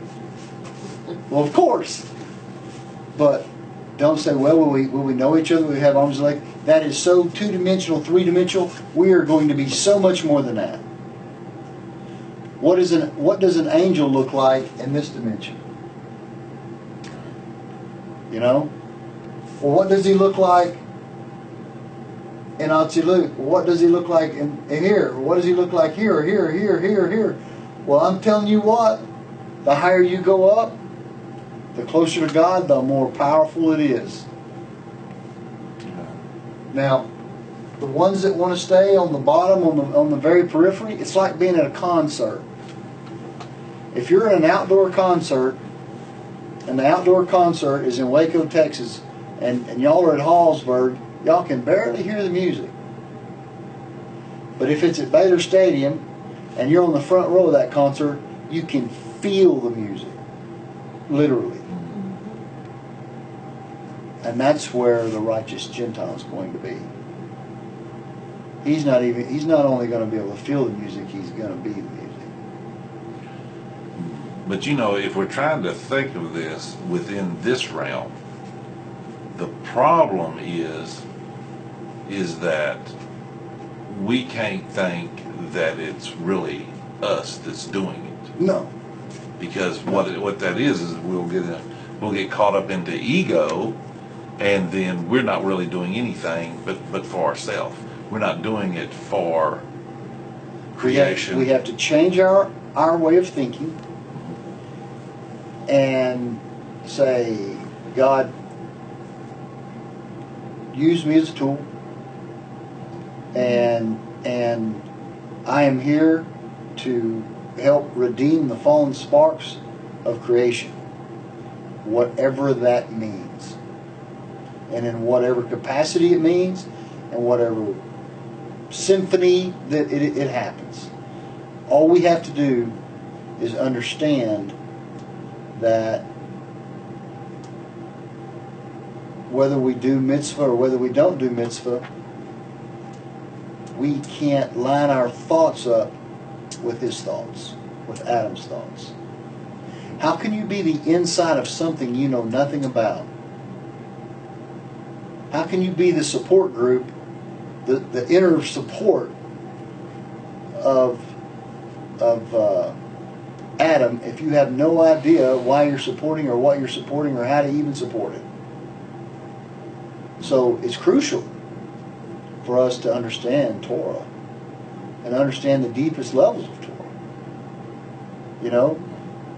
Well, of course. But don't say, well, will we know each other? Will we have arms and legs? That is so 2-dimensional, 3-dimensional. We are going to be so much more than that. What does an angel look like in this dimension? You know? Well, what does he look like in Atzilut? What does he look like in here? What does he look like here, here, here, here, here? Well, I'm telling you what, the higher you go up, the closer to God, the more powerful it is. Now, The ones that want to stay on the bottom, on the very periphery, it's like being at a concert. If you're in an outdoor concert, and the outdoor concert is in Waco, Texas, and y'all are at Hallsburg, y'all can barely hear the music. But if it's at Baylor Stadium, and you're on the front row of that concert, you can feel the music, literally. And that's where the righteous Gentile is going to be. He's not only going to be able to feel the music, he's going to be the music. But you know, if we're trying to think of this within this realm, the problem is that we can't think that it's really us that's doing it. No. Because what that is we'll get caught up into ego, and then we're not really doing anything but for ourselves. We're not doing it for creation. We have to change our way of thinking and say, God, use me as a tool, and I am here to help redeem the fallen sparks of creation, whatever that means, and in whatever capacity it means, and whatever symphony that it happens. All we have to do is understand that whether we do mitzvah or whether we don't do mitzvah, we can't line our thoughts up with his thoughts, with Adam's thoughts. How can you be the inside of something you know nothing about? How can you be the support group, the inner support of Adam, if you have no idea why you're supporting or what you're supporting or how to even support it? So it's crucial for us to understand Torah and understand the deepest levels of Torah. You know,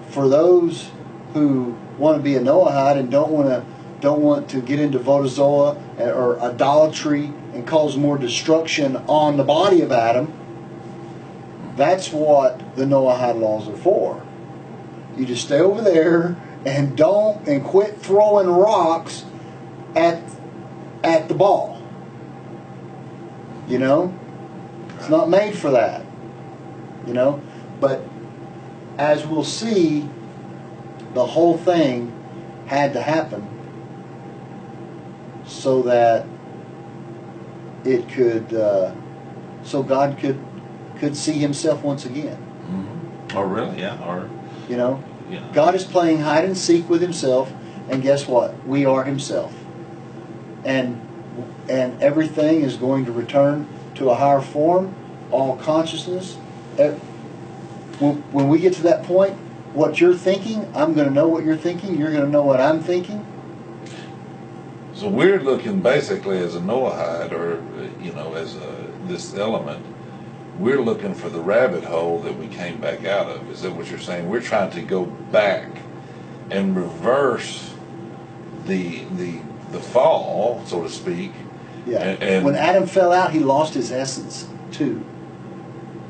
for those who want to be a Noahide and don't want to get into vodazoa or idolatry and cause more destruction on the body of Adam, that's what the Noahide laws are for. You just stay over there and quit throwing rocks at the ball. You know? It's not made for that. You know? But as we'll see, the whole thing had to happen so that it could, so God could see himself once again. Mm-hmm. Oh, really? Yeah. Or, you know? Yeah. God is playing hide and seek with himself, and guess what? We are himself. And everything is going to return to a higher form, all consciousness. When we get to that point, what you're thinking, I'm going to know what you're thinking, you're going to know what I'm thinking. So we're looking basically as a Noahide, or, you know, as this element, we're looking for the rabbit hole that we came back out of. Is that what you're saying? We're trying to go back and reverse the fall, so to speak. Yeah. And when Adam fell out, he lost his essence too.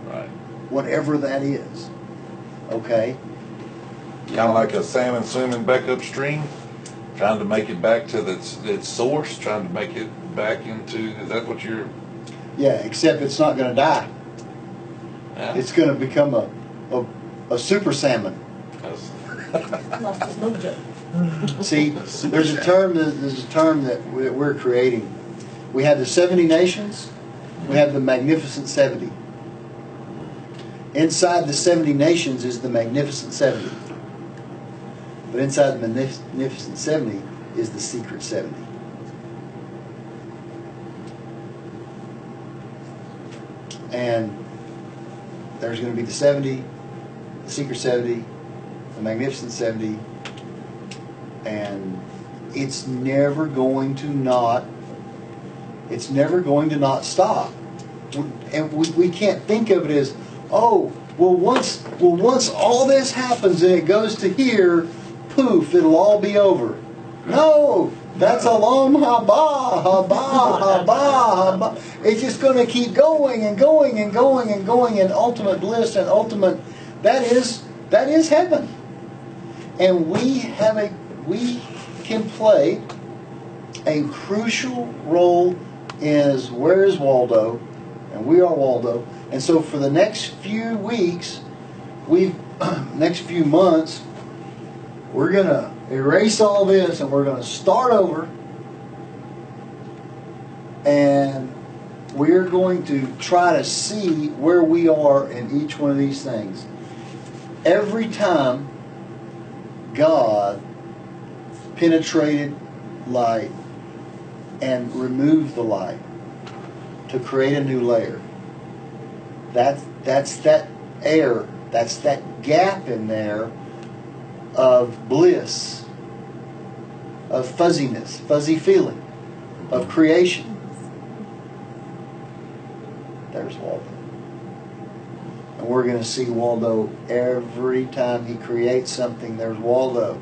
Right. Whatever that is. Okay? Kind of like a salmon swimming back upstream, trying to make it back to its source, trying to make it back into, is that what you're... Yeah, except it's not going to die. Yeah. It's going to become a super salmon. Lost his mojo. See, there's a term that we're creating. We have the 70 nations. We have the Magnificent 70. Inside the 70 nations is the Magnificent 70. But inside the Magnificent 70 is the Secret 70. And there's going to be the 70, the Secret 70, the Magnificent 70, and it's never going to not stop. And we can't think of it as, oh, once all this happens and it goes to here, poof, it'll all be over. No, that's a long haba, haba, haba, haba. It's just going to keep going and going and going and going in ultimate bliss and ultimate. That is heaven, and we can play a crucial role is where is Waldo, and we are Waldo. And so for the next few weeks, next few months, we're gonna erase all this and we're gonna start over, and we're going to try to see where we are in each one of these things. Every time God penetrated light and removed the light to create a new layer, that's that air, that's that gap in there of bliss, of fuzziness, fuzzy feeling, of creation. There's Waldo. And we're going to see Waldo every time he creates something. There's Waldo.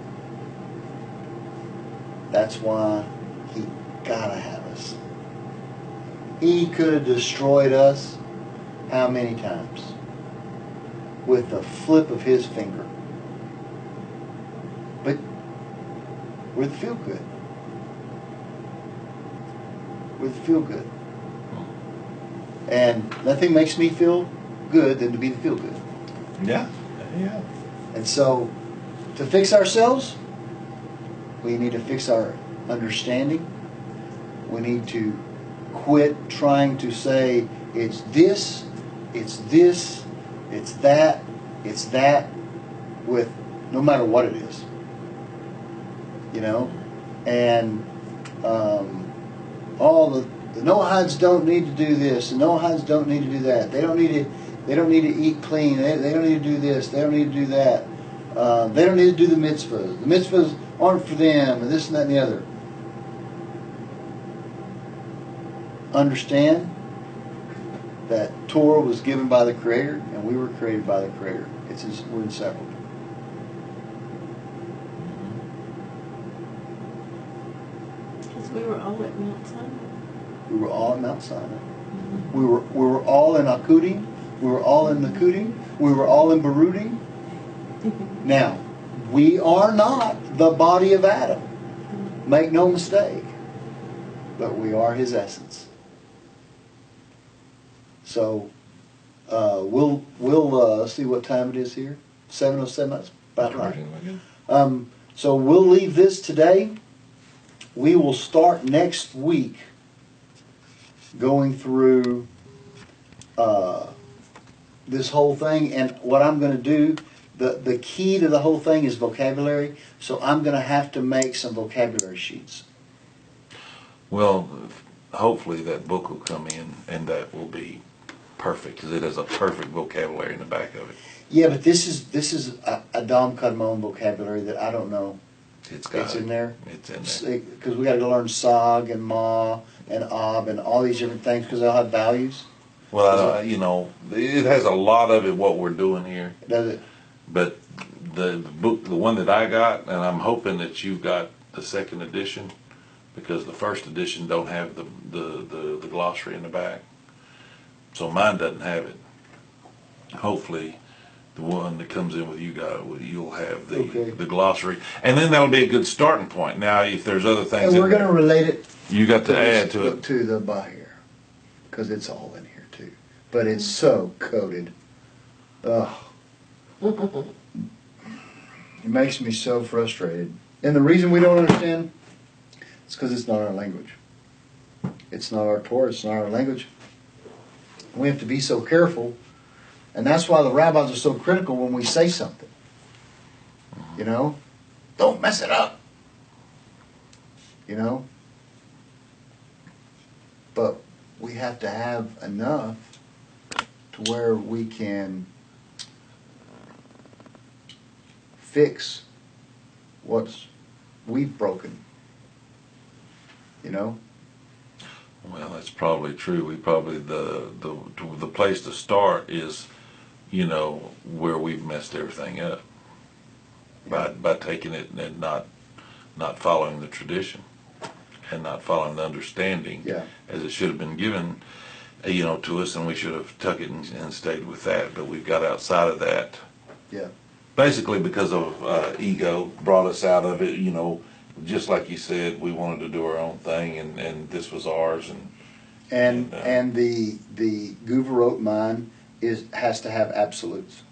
That's why he gotta have us. He could have destroyed us how many times? With the flip of his finger. But we're the feel good. We're the feel good. And nothing makes me feel good than to be the feel good. Yeah. Yeah. And so, to fix ourselves, we need to fix our understanding. We need to quit trying to say it's this, it's that, with no matter what it is. You know? And all the Noahides don't need to do this, the Noahides don't need to do that. They don't need to eat clean. They don't need to do this. They don't need to do that. They don't need to do the mitzvahs. The mitzvahs aren't for them, and this and that and the other. Understand that Torah was given by the Creator, and we were created by the Creator. We're inseparable. Because we were all at Mount Sinai. We were all at Mount Sinai. We were all in Akudim. We were all in Nakudim. We were all in Berudim. Now, we are not the body of Adam. Make no mistake. But we are his essence. So, we'll see what time it is here. 7:07. That's about right. So we'll leave this today. We will start next week going through this whole thing, and what I'm going to do, the key to the whole thing is vocabulary, so I'm going to have to make some vocabulary sheets. Well, hopefully that book will come in, and that will be perfect, because it has a perfect vocabulary in the back of it. Yeah, but this is a Dom Kadmon vocabulary that I don't know. It's in there. It's in there. Because we got to learn Sag and Ma and Ab and all these different things because they'll have values. Well, it has a lot of it, what we're doing here. Does it? But the book, the one that I got, and I'm hoping that you've got the second edition, because the first edition don't have the glossary in the back. So mine doesn't have it. Hopefully, the one that comes in with you guys, you'll have the glossary, and then that'll be a good starting point. Now, if there's other things, and we're going to relate it. You got to add to it to the Bahir, because it's all in here too. But it's so coded. Ugh. It makes me so frustrated. And the reason we don't understand is because it's not our language. It's not our Torah. It's not our language. We have to be so careful. And that's why the rabbis are so critical when we say something. You know? Don't mess it up. You know? But we have to have enough to where we can fix what's we've broken. You know? Well, that's probably true. We probably the place to start is, where we've messed everything up by taking it and not not following the tradition and not following the understanding Yeah. as it should have been given, to us, and we should have took it and stayed with that. But we've got outside of that. Yeah. Basically because of ego, brought us out of it, just like you said, we wanted to do our own thing, and this was ours. And the Gouverot mind has to have absolutes.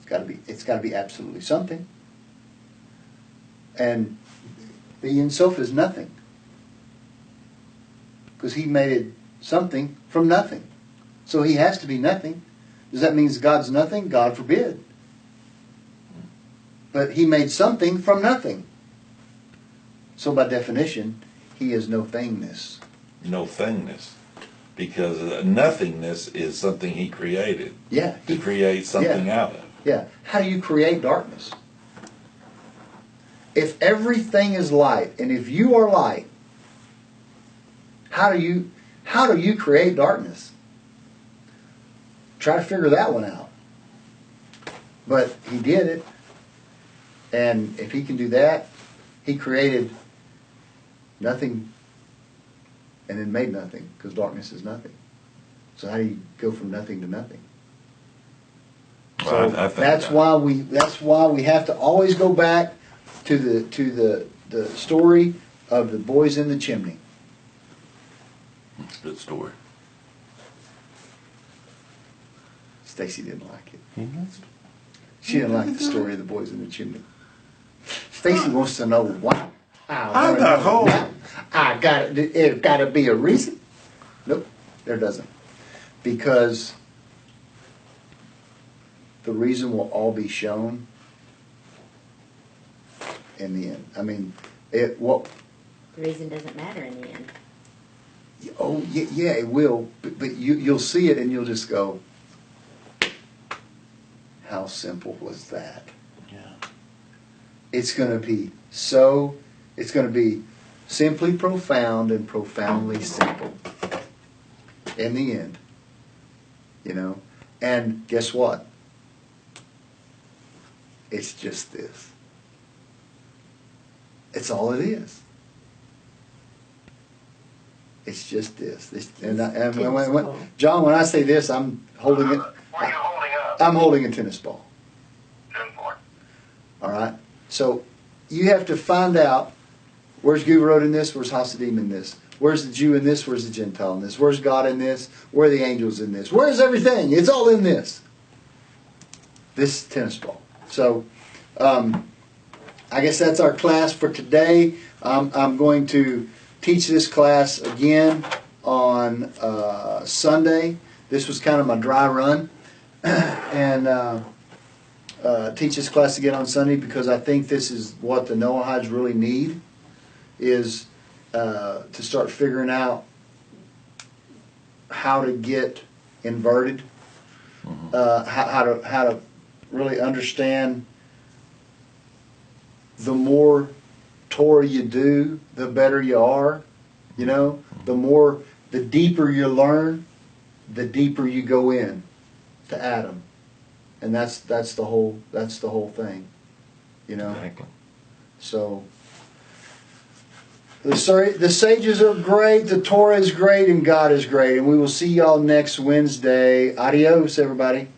It's got to be absolutely something. And the Ein Sof is nothing, because he made something from nothing, so he has to be nothing. Does that mean God's nothing? God forbid. But he made something from nothing, so by definition, he is no thingness. No thingness. Because nothingness is something he created. Yeah. He creates something out of. Yeah. How do you create darkness? If everything is light, and if you are light, how do you create darkness? Try to figure that one out. But he did it. And if he can do that, he created nothing and then made nothing, because darkness is nothing. So how do you go from nothing to nothing? Well, So I think that's why we have to always go back to the story of the boys in the chimney. It's a good story. Stacy didn't like it. She didn't like the story of the boys in the chimney. Stacy wants to know why. I got home. It got to be a reason. Nope, there doesn't. Because the reason will all be shown in the end. I mean, The reason doesn't matter in the end. Oh yeah, it will. But you'll see it and you'll just go, how simple was that? Yeah. It's going to be simply profound and profoundly simple in the end. And guess what? It's just this. It's all it is. It's just this. John, when I say this, I'm holding it. What are you holding up? I'm holding a tennis ball. 10-4. All right. So you have to find out, where's Gouverot in this? Where's Hasidim in this? Where's the Jew in this? Where's the Gentile in this? Where's God in this? Where are the angels in this? Where's everything? It's all in this. This tennis ball. So I guess that's our class for today. I'm going to teach this class again on Sunday. This was kind of my dry run. And teach this class again on Sunday, because I think this is what the Noahides really need, is to start figuring out how to get inverted, how to really understand the more Torah you do, the better you are. The deeper you learn, the deeper you go in to Adam. And that's the whole thing, Exactly. So the sages are great, the Torah is great, and God is great. And we will see y'all next Wednesday. Adios, everybody.